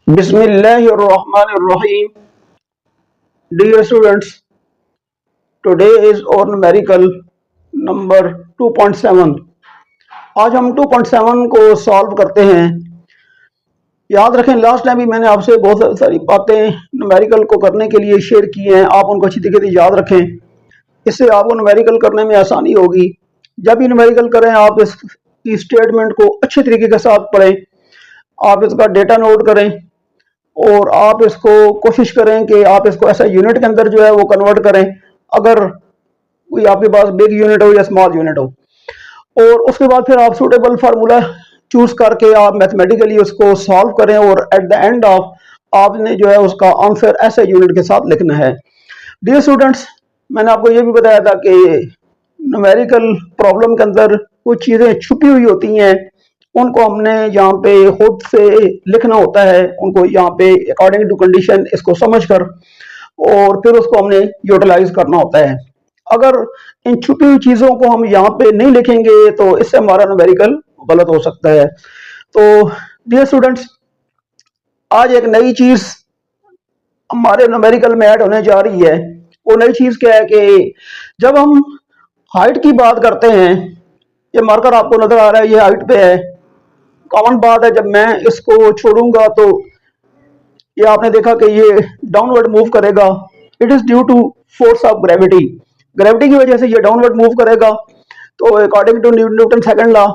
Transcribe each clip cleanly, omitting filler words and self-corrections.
Bismillahirrahmanirrahim. Dear students, today is our numerical number 2.7. आज हम 2.7 को सॉल्व करते हैं। याद रखें, लास्ट टाइम भी मैंने आपसे बहुत सारी बातें न्यूमेरिकल को करने के लिए शेयर की हैं। आप उनको अच्छी तरीके से याद रखें, इससे आपको न्यूमेरिकल करने में आसानी होगी। जब भी न्यूमेरिकल करें, आप इसकी स्टेटमेंट को अच्छे तरीके के साथ पढ़ें, आप इसका डेटा नोट करें और आप इसको कोशिश करें कि आप इसको ऐसा यूनिट के अंदर जो है वो कन्वर्ट करें, अगर कोई आपके पास बिग यूनिट हो या स्मॉल यूनिट हो। और उसके बाद फिर आप सूटेबल फार्मूला चूज करके आप मैथमेटिकली उसको सॉल्व करें और एट द एंड ऑफ आपने जो है उसका आंसर ऐसे यूनिट के साथ लिखना है। डियर स्टूडेंट्स, मैंने आपको ये भी बताया था कि न्यूमेरिकल प्रॉब्लम के अंदर कुछ चीज़ें छुपी हुई होती हैं, उनको हमने यहाँ पे खुद से लिखना होता है, उनको यहाँ पे अकॉर्डिंग टू कंडीशन इसको समझकर और फिर उसको हमने यूटिलाइज करना होता है। अगर इन छुपी हुई चीज़ों को हम यहाँ पे नहीं लिखेंगे तो इससे हमारा न्यूमेरिकल गलत हो सकता है। तो डियर स्टूडेंट्स, आज एक नई चीज़ हमारे न्यूमेरिकल में ऐड होने जा रही है। वो नई चीज़ क्या है कि जब हम हाइट की बात करते हैं, ये मार्कर आपको नजर आ रहा है, ये हाइट पे है। कॉमन बात है, जब मैं इसको छोड़ूंगा तो ये आपने देखा कि ये डाउनवर्ड मूव करेगा। It is due to force of gravity. Gravity की वजह से ये डाउनवर्ड मूव करेगा। तो according to Newton second law,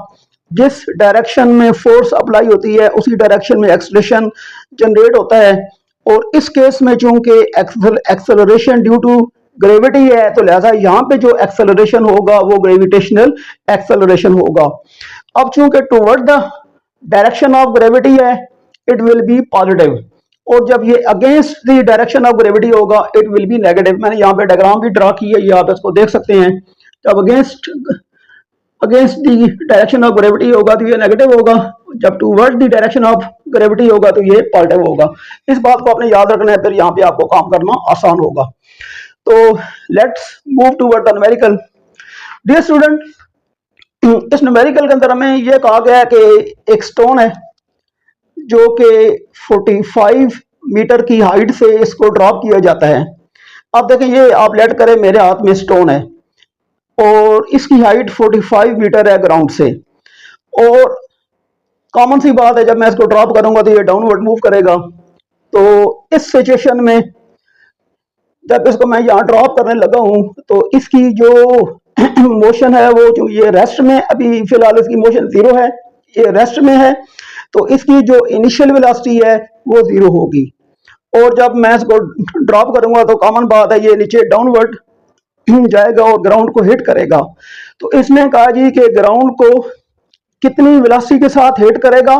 जिस डायरेक्शन में फोर्स अप्लाई होती है उसी डायरेक्शन में एक्सेलरेशन जनरेट होता है। और इस केस में चूंकि एक्सेलरेशन ड्यू टू ग्रेविटी है, तो लिहाजा यहाँ पे जो एक्सेलरेशन होगा वो ग्रेविटेशनल एक्सेलरेशन होगा। अब चूंकि toward the direction of gravity है, इट विल बी पॉजिटिव, और जब ये against the direction of gravity होगा इट विल बी नेगेटिव। मैंने यहाँ पे डायग्राम भी ड्रा की है, ये आप इसको देख सकते हैं। जब against the direction of gravity होगा तो ये नेगेटिव होगा, जब toward the direction of gravity होगा तो ये पॉजिटिव होगा। इस बात को आपने याद रखना है, फिर यहाँ पे आपको काम करना आसान होगा। तो let's move toward the numerical. Dear student, इस न्यूमेरिकल के अंदर हमें यह कहा गया है कि एक स्टोन है जो कि 45 मीटर की हाइट से इसको ड्रॉप किया जाता है। अब देखें, ये आप लेट करें, मेरे हाथ में स्टोन है और इसकी हाइट 45 मीटर है ग्राउंड से। और कॉमन सी बात है, जब मैं इसको ड्रॉप करूंगा तो ये डाउनवर्ड मूव करेगा। तो इस सिचुएशन में जब इसको मैं यहाँ ड्रॉप करने लगा हूँ तो इसकी जो मोशन है वो, जो ये रेस्ट में, अभी फिलहाल इसकी मोशन 0 है, ये रेस्ट में है, तो इसकी जो इनिशियल वेलोसिटी है वो 0 होगी। और जब मैं इसको ड्रॉप करूंगा तो कॉमन बात है ये नीचे डाउनवर्ड जाएगा और ग्राउंड को हिट करेगा। तो इसमें कहा जी कि ग्राउंड को कितनी वेलोसिटी के साथ हिट करेगा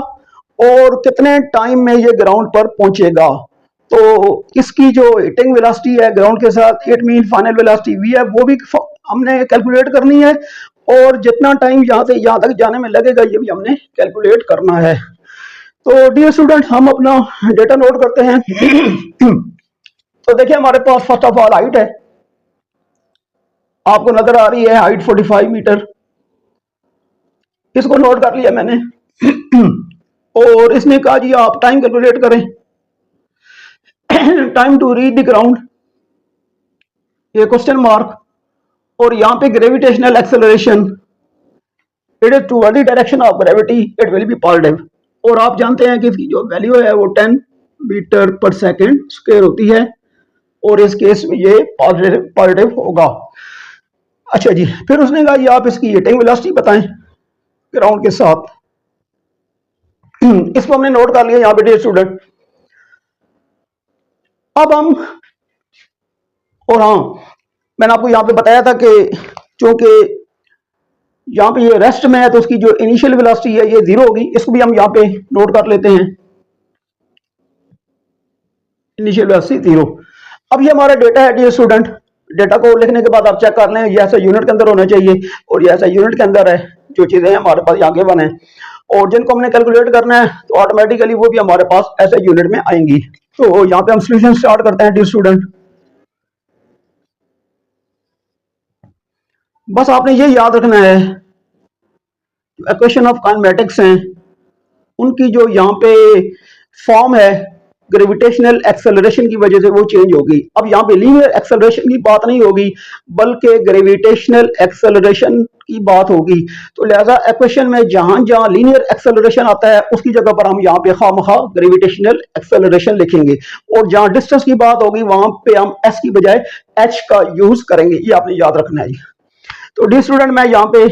और कितने टाइम में ये ग्राउंड पर पहुंचेगा। तो इसकी जो हिटिंग वेलोसिटी है ग्राउंड के साथ, it mean final velocity v है, वो भी हमने कैलकुलेट करनी है। और जितना टाइम यहाँ से यहाँ तक जाने में लगेगा ये भी हमने कैलकुलेट करना है। तो डियर स्टूडेंट, हम अपना डेटा नोट करते हैं। तो देखिए, हमारे पास फर्स्ट ऑफ ऑल हाइट है, आपको नजर आ रही है हाइट 45 मीटर। इसको नोट कर लिया मैंने। और इसने कहा जी आप टाइम कैलकुलेट करें, time to reach the ground, ये क्वेश्चन मार्क, और यहाँ पे gravitational acceleration, it is toward the direction of gravity, it will be positive. और आप जानते हैं कि इसकी जो वैल्यू है वो 10 मीटर पर सेकेंड स्क्वायर होती है, और इस केस में ये पॉजिटिव होगा। अच्छा जी, फिर उसने कहा जी आप इसकी हिटिंग वेलोसिटी बताएं ग्राउंड के साथ। इसको हमने नोट कर लिया यहाँ पे डियर स्टूडेंट। अब हम, और हाँ, मैंने आपको यहाँ पे बताया था कि चूंकि यहाँ पे ये रेस्ट में है तो उसकी जो इनिशियल वेलोसिटी है ये 0 होगी। इसको भी हम यहाँ पे नोट कर लेते हैं, इनिशियल वेलोसिटी 0। अब ये हमारा डेटा है डियर स्टूडेंट। डेटा को लिखने के बाद आप चेक कर लें, ये ऐसा यूनिट के अंदर होना चाहिए, और ये ऐसा यूनिट के अंदर है। जो चीजें हमारे पास यहाँ गिवन है और जिनको हमने कैलकुलेट करना है तो ऑटोमेटिकली वो भी हमारे पास ऐसे यूनिट में आएंगी। तो यहाँ पे हम सॉल्यूशन स्टार्ट करते हैं डियर स्टूडेंट। बस आपने ये याद रखना है, इक्वेशन ऑफ काइनेमेटिक्स हैं उनकी जो यहाँ पे फॉर्म है ग्रेविटेशनल एक्सेलरेशन की वजह से वो चेंज होगी। अब यहाँ पे लीनियर एक्सेलरेशन की बात नहीं होगी बल्कि ग्रेविटेशनल एक्सेलरेशन की बात होगी। तो लिहाजा इक्वेशन में जहां जहां लीनियर एक्सेलरेशन आता है उसकी जगह पर हम यहाँ पे खामखा ग्रेविटेशनल एक्सेलरेशन लिखेंगे, और जहां डिस्टेंस की बात होगी वहां पे हम एस की बजाय एच का यूज करेंगे। ये आपने याद रखना है। तो डी स्टूडेंट, मैं यहाँ पे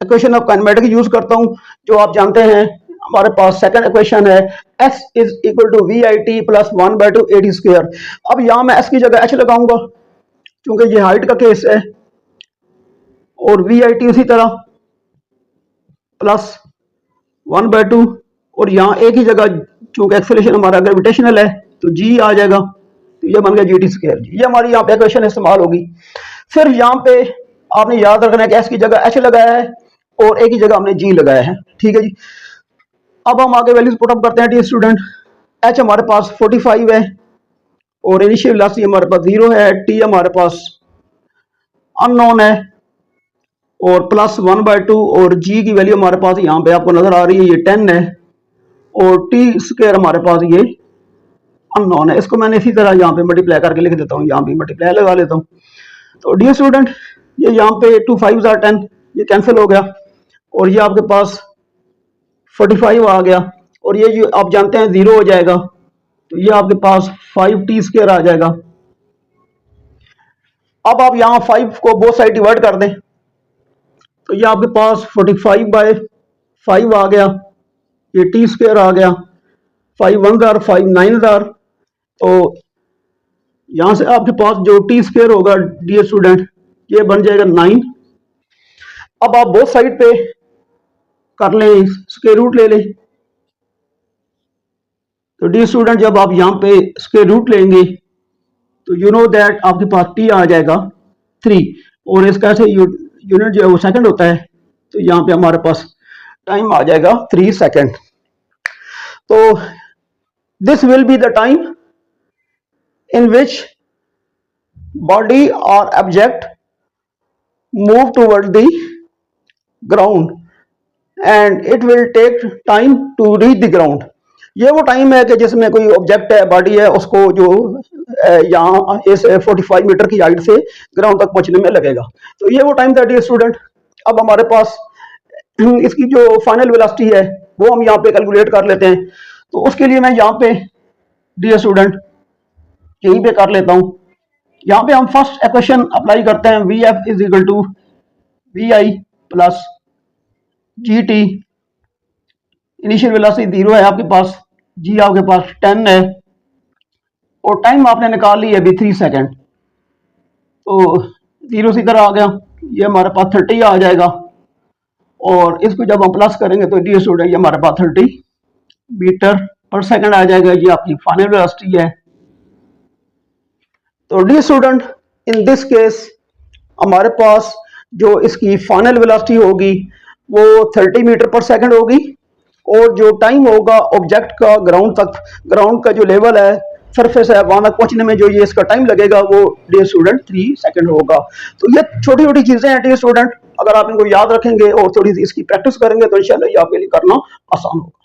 इक्वेशन ऑफ काइनेमेटिक यूज करता हूँ, जो आप जानते हैं हमारे पास सेकंड इक्वेशन है s is equal to v i t plus 1/2 a t square. अब यहाँ मैं s की जगह h लगाऊंगा क्योंकि ये हाइट का केस है, और वी आई टी उसी तरह प्लस 1/2, और यहाँ a की जगह चूंकि एक्सेलरेशन हमारा ग्रेविटेशनल है तो g आ जाएगा, तो ये बन गया जी टी स्क्वायर। ये हमारी यहाँ पे इक्वेशन इस्तेमाल होगी। फिर यहाँ पे आपने याद रखना है कि s की जगह h लगाया है और a की जगह हमने g लगाया है। ठीक है जी। अब हम आगे वैल्यूज पुट अप करते हैं डी स्टूडेंट। h हमारे पास 45 है और इनिशियल वेलोसिटी हमारे पास 0 है, t हमारे पास अननोन है और प्लस 1/2, और g की वैल्यू हमारे पास यहाँ पे आपको नजर आ रही है, ये 10 है, और t स्क्वायर हमारे पास ये अननोन है। इसको मैंने इसी तरह यहाँ पे मल्टीप्लाई करके लिख देता हूँ, यहाँ भी मल्टीप्लाई लगा लेता हूँ। तो डियर स्टूडेंट, ये यहाँ पे 2 5 are 10, ये कैंसिल हो गया, और ये आपके पास 45 आ गया, और ये जो आप जानते हैं 0 हो जाएगा, तो ये आपके पास 5t स्क्वायर आ जाएगा। अब आप यहाँ 5 को बोथ साइड डिवाइड कर दें, तो ये आपके पास 45/5 आ गया, ये t स्क्वायर आ गया, 5 1 are 5 9 are, तो यहां से आपके पास जो t स्क्वायर होगा डियर स्टूडेंट, ये बन जाएगा 9। अब आप बोथ साइड पे कर लें, स्क्वायर रूट ले लें। तो डियर स्टूडेंट, जब आप यहाँ पे स्क्वायर रूट लेंगे तो यू नो दैट आपके पास t आ जाएगा 3, और इसका ऐसे यूनिट जो है वो सेकंड होता है, तो यहाँ पे हमारे पास टाइम आ जाएगा 3 सेकंड। तो this will be the time in which body और object move toward the ground and it will take time to reach the ground. ये वो टाइम है कि जिसमें कोई ऑब्जेक्ट है, बॉडी है, उसको जो यहाँ इस 45 मीटर की हाइट से ग्राउंड तक पहुंचने में लगेगा। तो ये वो टाइम था डियर स्टूडेंट। अब हमारे पास इसकी जो फाइनल वेलोसिटी है वो हम यहाँ पे कैलकुलेट कर लेते हैं। तो उसके लिए मैं यहाँ पे डियर स्टूडेंट यहीं पे कर लेता हूँ। यहाँ पे हम फर्स्ट इक्वेशन अप्लाई करते हैं, v f is equal to v i plus g t. Initial velocity 0 है आपके पास, जी आपके पास 10 है, और टाइम आपने निकाल ली है अभी 3 सेकंड। तो 0 से इधर आ गया, ये हमारे पास 30 आ जाएगा, और इसको जब हम प्लस करेंगे तो डियर स्टूडेंट ये हमारे पास 30 मीटर पर सेकंड आ जाएगा। ये आपकी फाइनल वेलोसिटी है। तो dear student, in this case हमारे पास जो इसकी फाइनल वेलोसिटी होगी वो 30 मीटर पर सेकंड होगी, और जो टाइम होगा ऑब्जेक्ट का ग्राउंड तक, ग्राउंड का जो लेवल है, सरफेस है, वहां तक पहुंचने में जो ये इसका टाइम लगेगा वो डियर स्टूडेंट 3 सेकंड होगा। तो ये छोटी छोटी चीजें हैं डियर स्टूडेंट, अगर आप इनको याद रखेंगे और थोड़ी सी इसकी प्रैक्टिस करेंगे तो इंशाल्लाह ये आपके लिए करना आसान होगा।